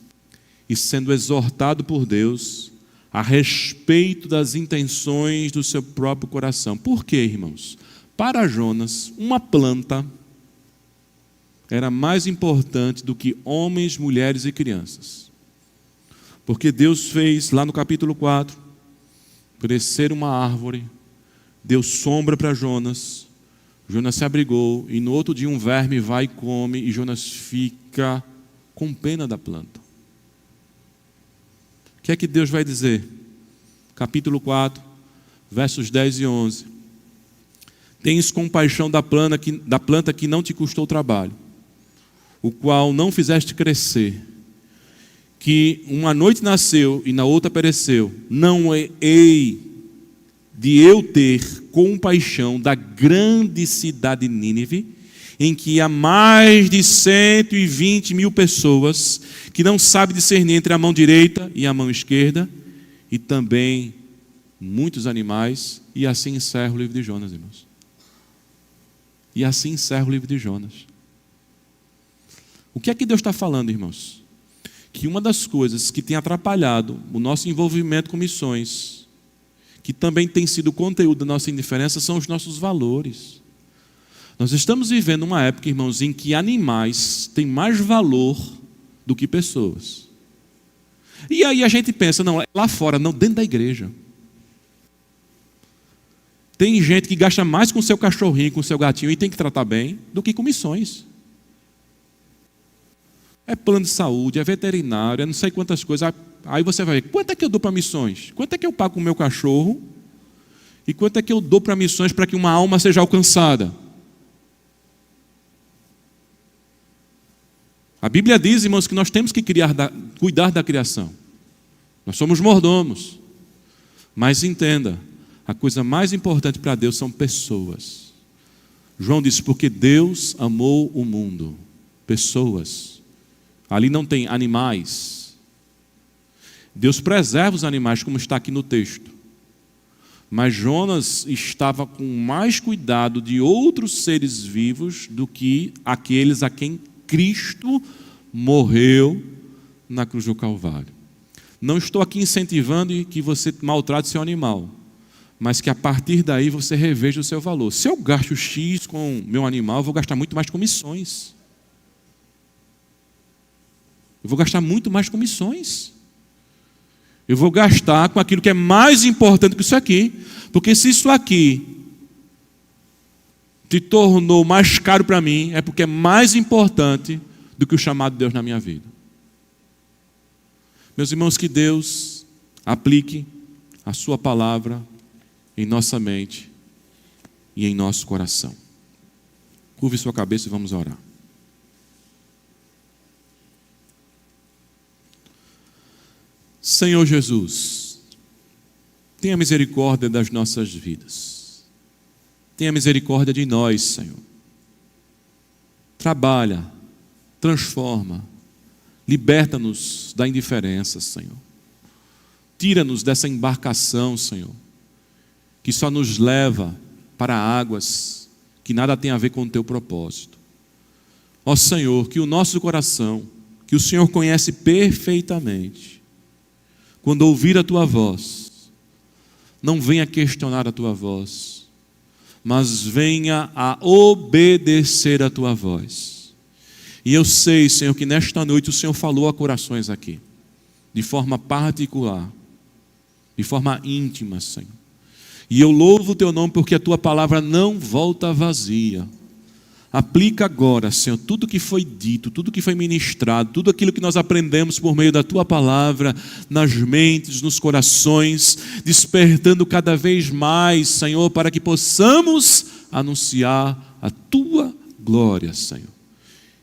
e sendo exortado por Deus a respeito das intenções do seu próprio coração. Por quê, irmãos? Para Jonas, uma planta era mais importante do que homens, mulheres e crianças. Porque Deus fez, lá no capítulo 4, crescer uma árvore, deu sombra para Jonas, Jonas se abrigou, e no outro dia um verme vai e come, e Jonas fica com pena da planta. O que é que Deus vai dizer? Capítulo 4, versos 10 e 11. Tens compaixão da planta que não te custou trabalho, o qual não fizeste crescer, que uma noite nasceu e na outra pereceu. Não hei de eu ter compaixão da grande cidade de Nínive, em que há mais de 120 mil pessoas que não sabem discernir entre a mão direita e a mão esquerda, e também muitos animais. E assim encerra o livro de Jonas, irmãos. E assim encerra o livro de Jonas. O que é que Deus está falando, irmãos? que uma das coisas que tem atrapalhado o nosso envolvimento com missões, que também tem sido o conteúdo da nossa indiferença, são os nossos valores. Nós estamos vivendo uma época, irmãos, em que animais têm mais valor do que pessoas. E aí a gente pensa, não, lá fora, não, dentro da igreja. Tem gente que gasta mais com o seu cachorrinho, com o seu gatinho, e tem que tratar bem, do que com missões. É plano de saúde, é veterinário, é não sei quantas coisas. Aí você vai ver, quanto é que eu dou para missões? Quanto é que eu pago com o meu cachorro? E quanto é que eu dou para missões para que uma alma seja alcançada? A Bíblia diz, irmãos, que nós temos que cuidar da criação. Nós somos mordomos. Mas entenda, a coisa mais importante para Deus são pessoas. João disse, porque Deus amou o mundo. Pessoas. Ali não tem animais. Deus preserva os animais, como está aqui no texto. Mas Jonas estava com mais cuidado de outros seres vivos do que aqueles a quem Cristo morreu na cruz do Calvário. Não estou aqui incentivando que você maltrate seu animal, mas que a partir daí você reveja o seu valor. Se eu gasto X com meu animal, eu vou gastar muito mais com missões. Eu vou gastar muito mais com missões. Eu vou gastar com aquilo que é mais importante que isso aqui. Porque se isso aqui te tornou mais caro para mim, é porque é mais importante do que o chamado de Deus na minha vida. Meus irmãos, que Deus aplique a sua palavra em nossa mente e em nosso coração. Curve sua cabeça e vamos orar. Senhor Jesus, tenha misericórdia das nossas vidas. Tenha misericórdia de nós, Senhor. Trabalha, transforma, liberta-nos da indiferença, Senhor. Tira-nos dessa embarcação, Senhor, que só nos leva para águas que nada tem a ver com o teu propósito. Ó Senhor, que o nosso coração, que o Senhor conhece perfeitamente, quando ouvir a tua voz, não venha questionar a tua voz, mas venha a obedecer a tua voz. E eu sei, Senhor, que nesta noite o Senhor falou a corações aqui, de forma particular, de forma íntima, Senhor. E eu louvo o teu nome porque a tua palavra não volta vazia. Aplica agora, Senhor, tudo que foi dito, tudo que foi ministrado, tudo aquilo que nós aprendemos por meio da tua palavra, nas mentes, nos corações, despertando cada vez mais, Senhor, para que possamos anunciar a tua glória, Senhor.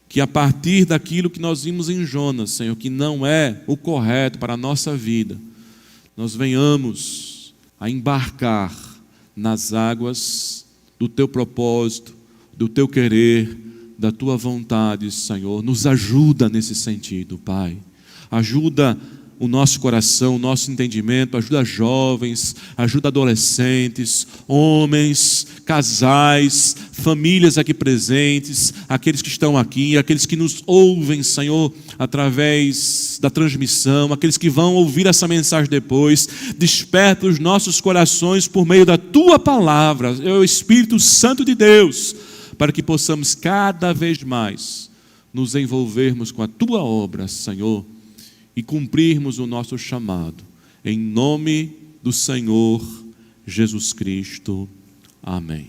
Que a partir daquilo que nós vimos em Jonas, Senhor, que não é o correto para a nossa vida, nós venhamos a embarcar nas águas do teu propósito, do teu querer, da tua vontade, Senhor. Nos ajuda nesse sentido, Pai. Ajuda o nosso coração, o nosso entendimento, ajuda jovens, ajuda adolescentes, homens, casais, famílias aqui presentes, aqueles que estão aqui, aqueles que nos ouvem, Senhor, através da transmissão, aqueles que vão ouvir essa mensagem depois. Desperta os nossos corações por meio da tua palavra, é o Espírito Santo de Deus, para que possamos cada vez mais nos envolvermos com a tua obra, Senhor, e cumprirmos o nosso chamado. Em nome do Senhor Jesus Cristo. Amém.